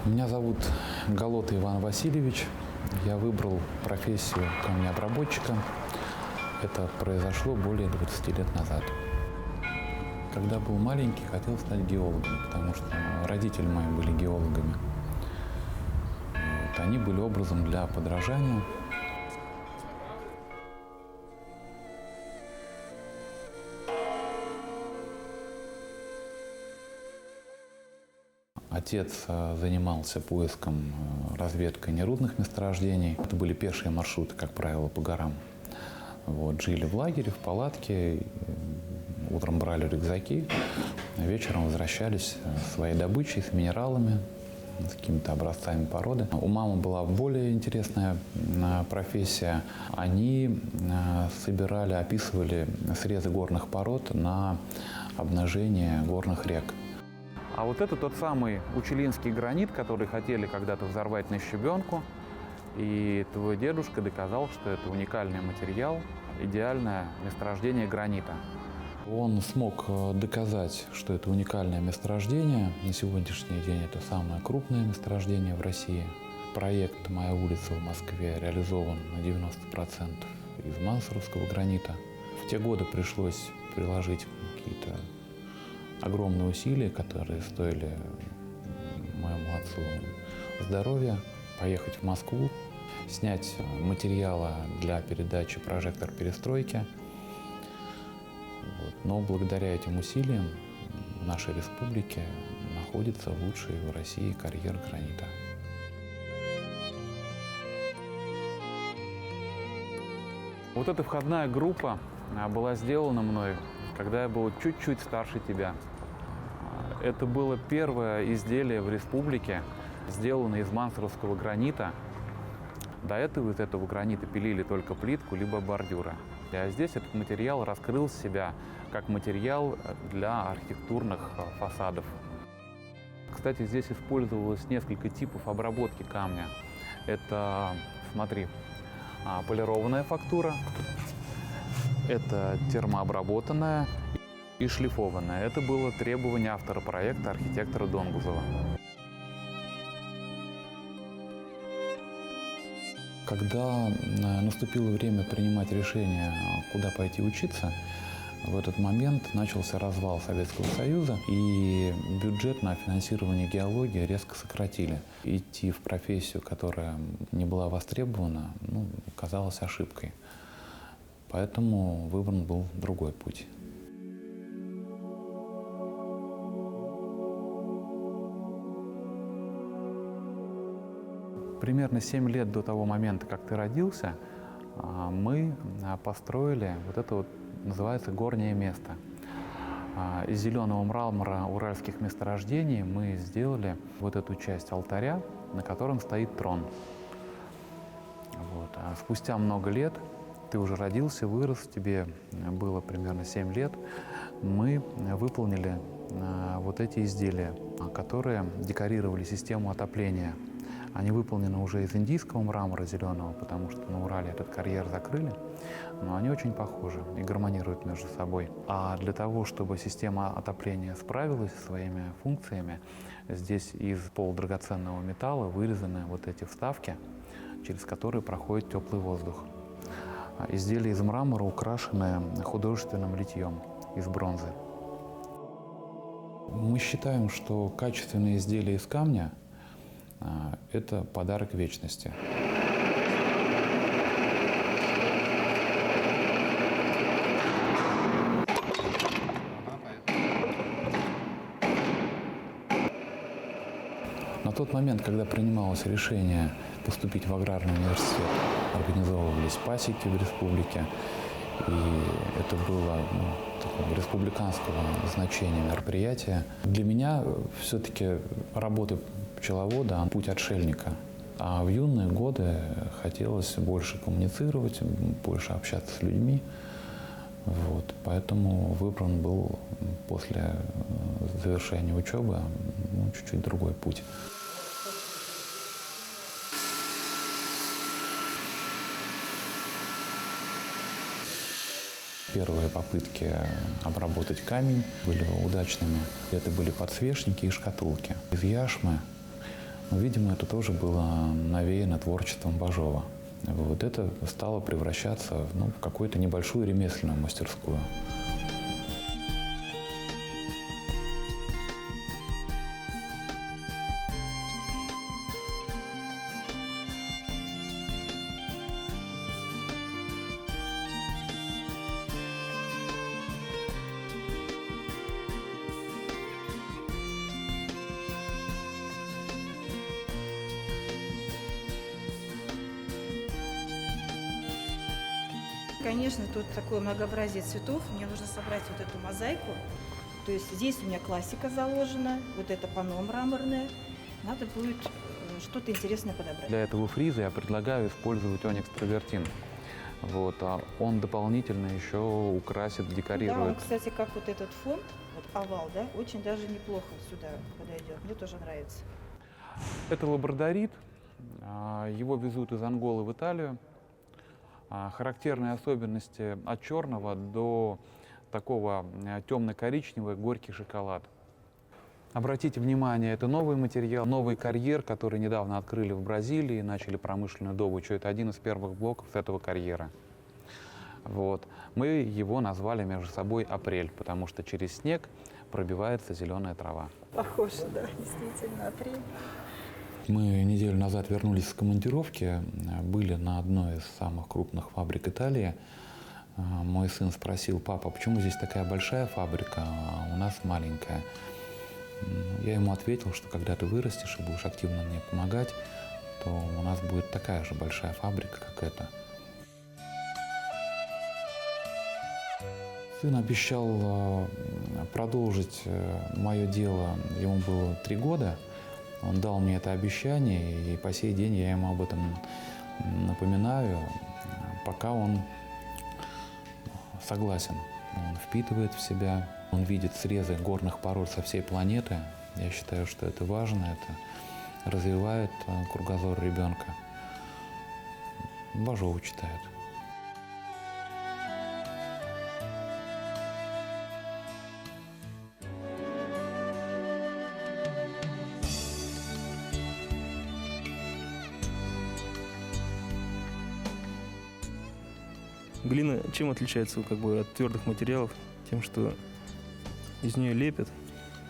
Меня зовут Голота Иван Васильевич. Я выбрал профессию камнеобработчика. Это произошло более 20 лет назад. Когда был маленький, хотел стать геологом, потому что родители мои были геологами. Они были образом для подражания. Отец занимался поиском, разведкой нерудных месторождений. Это были пешие маршруты, как правило, по горам. Жили в лагере, в палатке, утром брали рюкзаки, вечером возвращались с своей добычей, с минералами, с какими-то образцами породы. У мамы была более интересная профессия. Они собирали, описывали срезы горных пород на обнажение горных рек. А вот это тот самый учелинский гранит, который хотели когда-то взорвать на щебенку. И твой дедушка доказал, что это уникальный материал, идеальное месторождение гранита. Он смог доказать, что это уникальное месторождение. На сегодняшний день это самое крупное месторождение в России. Проект «Моя улица» в Москве реализован на 90% из мансоровского гранита. В те годы пришлось приложить какие-то огромные усилия, которые стоили моему отцу здоровья, поехать в Москву, снять материалы для передачи «Прожектор перестройки». Но благодаря этим усилиям в нашей республике находится лучший в России карьер гранита. Вот эта входная группа была сделана мной, когда я был чуть-чуть старше тебя. Это было первое изделие в республике, сделанное из мансоровского гранита. До этого из этого гранита пилили только плитку либо бордюры. А здесь этот материал раскрыл себя как материал для архитектурных фасадов. Кстати, здесь использовалось несколько типов обработки камня. Это, смотри, полированная фактура, это термообработанная и шлифованная. Это было требование автора проекта, архитектора Донгузова. Когда наступило время принимать решение, куда пойти учиться, в этот момент начался развал Советского Союза, и бюджет на финансирование геологии резко сократили. Идти в профессию, которая не была востребована, казалось ошибкой. Поэтому выбран был другой путь. Примерно 7 лет до того момента, как ты родился, мы построили вот это вот, называется, горнее место. Из зеленого мрамора уральских месторождений мы сделали вот эту часть алтаря, на котором стоит трон. А спустя много лет, ты уже родился, вырос, тебе было примерно 7 лет, мы выполнили вот эти изделия, которые декорировали систему отопления. Они выполнены уже из индийского мрамора зеленого, потому что на Урале этот карьер закрыли, но они очень похожи и гармонируют между собой. А для того, чтобы система отопления справилась со своими функциями, здесь из полудрагоценного металла вырезаны вот эти вставки, через которые проходит теплый воздух. Изделия из мрамора украшены художественным литьем из бронзы. Мы считаем, что качественные изделия из камня – это подарок вечности. На тот момент, когда принималось решение поступить в аграрный университет, организовывались пасеки в республике, и это было такого республиканского значения мероприятие. Для меня все-таки работа пчеловода – путь отшельника. А в юные годы хотелось больше коммуницировать, больше общаться с людьми. Поэтому выбран был после завершения учебы чуть-чуть другой путь. Первые попытки обработать камень были удачными. Это были подсвечники и шкатулки из яшмы. Но, видимо, это тоже было навеяно творчеством Бажова. Вот это стало превращаться в какую-то небольшую ремесленную мастерскую. Конечно, тут такое многообразие цветов. Мне нужно собрать вот эту мозаику. То есть здесь у меня классика заложена, вот это панно мраморное. Надо будет что-то интересное подобрать. Для этого фриза я предлагаю использовать оникс травертин. Вот, а он дополнительно еще украсит, декорирует. Да, он, кстати, как вот этот фон, вот овал, да, очень даже неплохо сюда подойдет. Мне тоже нравится. Это лабрадорит. Его везут из Анголы в Италию. Характерные особенности от черного до такого темно-коричневого, горький шоколад. Обратите внимание, это новый материал, новый карьер, который недавно открыли в Бразилии, начали промышленную добычу. Это один из первых блоков этого карьера. Вот. Мы его назвали между собой «Апрель», потому что через снег пробивается зеленая трава. Похоже, да, действительно, апрель. Мы неделю назад вернулись с командировки, были на одной из самых крупных фабрик Италии. Мой сын спросил: папа, почему здесь такая большая фабрика, а у нас маленькая? Я ему ответил, что когда ты вырастешь и будешь активно мне помогать, то у нас будет такая же большая фабрика, как эта. Сын обещал продолжить мое дело, ему было 3 года. Он дал мне это обещание, и по сей день я ему об этом напоминаю, пока он согласен. Он впитывает в себя, он видит срезы горных пород со всей планеты. Я считаю, что это важно, это развивает кругозор ребенка. Бажова читает. Глина чем отличается от твердых материалов? Тем, что из нее лепят,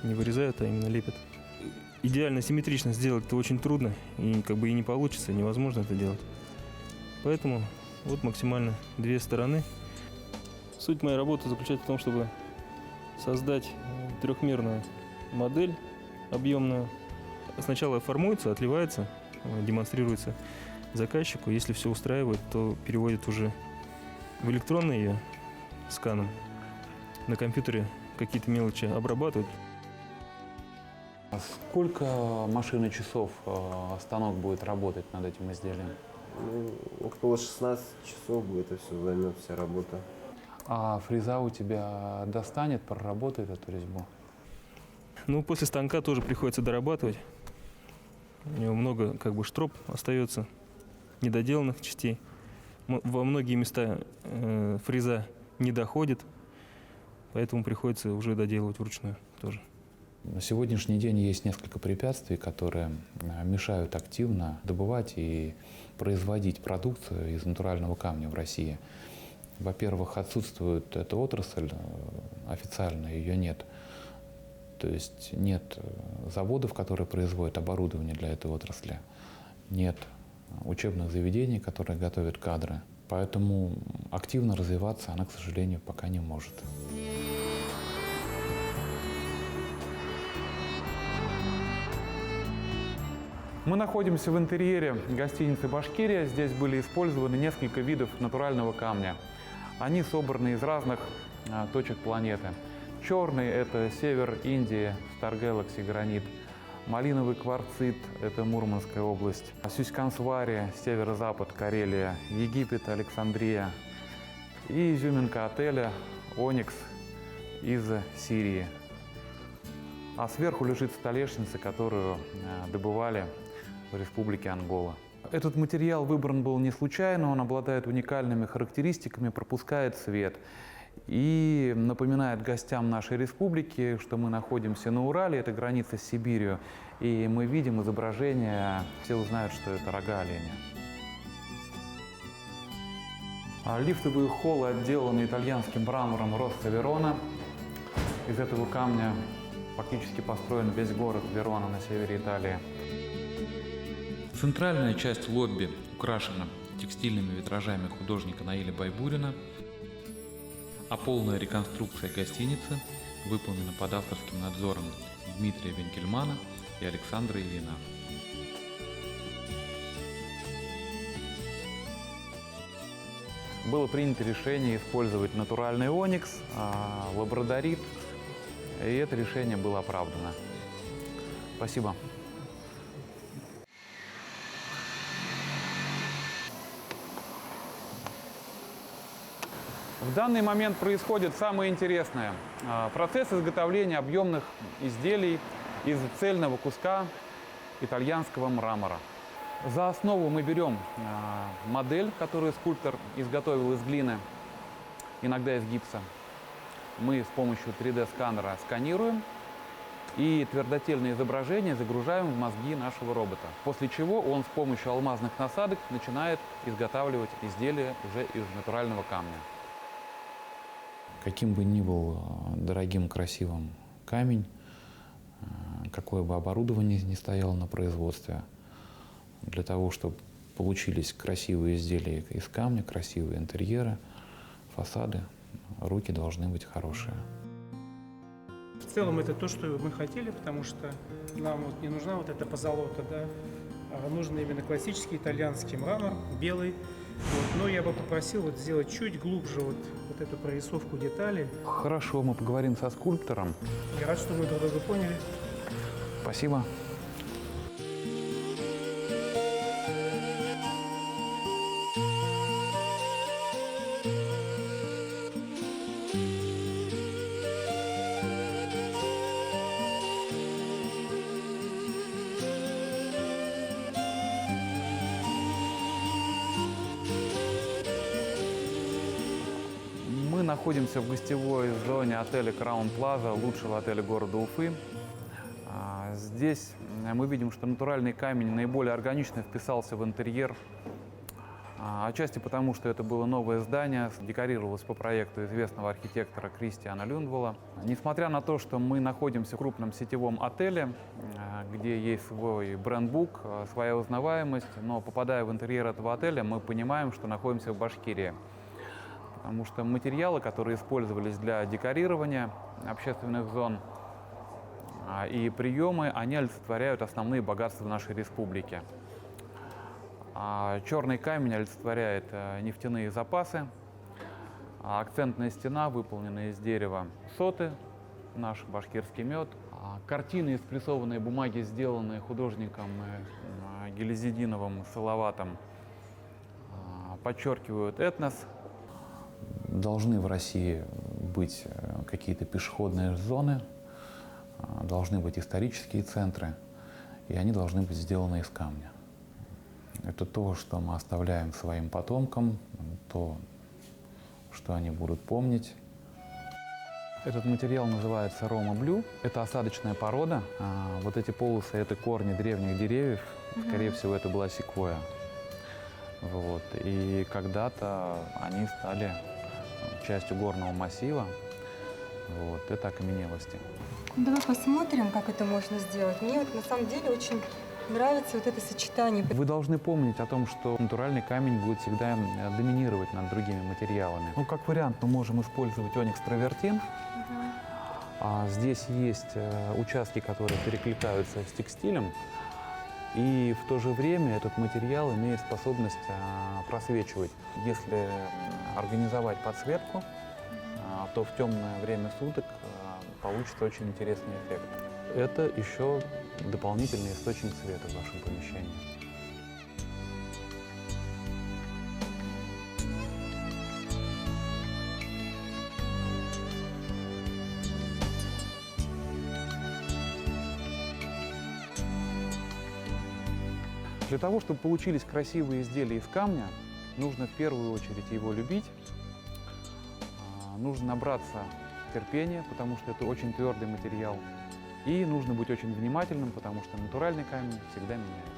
не вырезают, а именно лепят. Идеально симметрично сделать это очень трудно, и и не получится, невозможно это делать. Поэтому вот максимально 2 стороны. Суть моей работы заключается в том, чтобы создать трехмерную модель объемную. Сначала формуется, отливается, демонстрируется заказчику. Если все устраивает, то переводит уже в электронный ее сканом. На компьютере какие-то мелочи обрабатывают. А сколько машин и часов станок будет работать над этим изделием? Около 16 часов будет, это все займет, вся работа. А фреза у тебя достанет, проработает эту резьбу? После станка тоже приходится дорабатывать. У него много штроп остается, недоделанных частей. Во многие места фреза не доходит, поэтому приходится уже доделывать вручную тоже. На сегодняшний день есть несколько препятствий, которые мешают активно добывать и производить продукцию из натурального камня в России. Во-первых, отсутствует эта отрасль, официально ее нет. То есть нет заводов, которые производят оборудование для этой отрасли, нет учебных заведений, которые готовят кадры. Поэтому активно развиваться она, к сожалению, пока не может. Мы находимся в интерьере гостиницы «Башкирия». Здесь были использованы несколько видов натурального камня. Они собраны из разных точек планеты. Черный – это север Индии, Star Galaxy гранит. Малиновый кварцит – это Мурманская область. Сюськансвари – северо-запад, Карелия. Египет, Александрия. И изюминка отеля «Оникс» из Сирии. А сверху лежит столешница, которую добывали в республике Ангола. Этот материал выбран был не случайно, он обладает уникальными характеристиками, пропускает свет. и напоминает гостям нашей республики, что мы находимся на Урале, это граница с Сибирью, и мы видим изображение, все узнают, что это рога оленя. Лифтовые холлы отделаны итальянским мрамором Росса Верона. Из этого камня фактически построен весь город Верона на севере Италии. Центральная часть лобби украшена текстильными витражами художника Наиля Байбурина, а полная реконструкция гостиницы выполнена под авторским надзором Дмитрия Венкельмана и Александра Ильина. Было принято решение использовать натуральный оникс, лабрадорит, и это решение было оправдано. Спасибо. В данный момент происходит самое интересное. Процесс изготовления объемных изделий из цельного куска итальянского мрамора. За основу мы берем модель, которую скульптор изготовил из глины, иногда из гипса. Мы с помощью 3D-сканера сканируем и твердотельное изображение загружаем в мозги нашего робота. После чего он с помощью алмазных насадок начинает изготавливать изделия уже из натурального камня. Каким бы ни был дорогим, красивым камень, какое бы оборудование ни стояло на производстве, для того, чтобы получились красивые изделия из камня, красивые интерьеры, фасады, руки должны быть хорошие. В целом это то, что мы хотели, потому что нам вот не нужна вот эта позолота, да, а нужен именно классический итальянский мрамор, белый. Вот. Но я бы попросил вот сделать чуть глубже вот эту прорисовку деталей. Хорошо, мы поговорим со скульптором. Я рад, что мы друг друга поняли. Спасибо. Мы находимся в гостевой зоне отеля Краун Плаза, лучшего отеля города Уфы. Здесь мы видим, что натуральный камень наиболее органично вписался в интерьер. Отчасти потому, что это было новое здание, декорировалось по проекту известного архитектора Кристиана Люндвола. Несмотря на то, что мы находимся в крупном сетевом отеле, где есть свой брендбук, своя узнаваемость, но попадая в интерьер этого отеля, мы понимаем, что находимся в Башкирии. Потому что материалы, которые использовались для декорирования общественных зон и приемы, они олицетворяют основные богатства нашей республики. Черный камень олицетворяет нефтяные запасы, акцентная стена выполнена из дерева соты, наш башкирский мед. Картины из прессованной бумаги, сделанные художником Гилязетдиновым Салаватом, подчеркивают этнос. Должны в России быть какие-то пешеходные зоны, должны быть исторические центры, и они должны быть сделаны из камня. Это то, что мы оставляем своим потомкам, то, что они будут помнить. Этот материал называется Рома Блю. Это осадочная порода. Вот эти полосы – это корни древних деревьев. Скорее всего, это была секвойя. Вот. И когда-то они стали частью горного массива. Вот. Это окаменелости. Давай посмотрим, как это можно сделать. Мне вот на самом деле очень нравится вот это сочетание. Вы должны помнить о том, что натуральный камень будет всегда доминировать над другими материалами. Ну, как вариант, мы можем использовать оникс-травертин. Здесь есть участки, которые перекликаются с текстилем. И в то же время этот материал имеет способность просвечивать. Если организовать подсветку, то в темное время суток получится очень интересный эффект. Это еще дополнительный источник света в вашем помещении. Для того, чтобы получились красивые изделия из камня, нужно в первую очередь его любить, нужно набраться терпения, потому что это очень твердый материал. И нужно быть очень внимательным, потому что натуральный камень всегда меняется.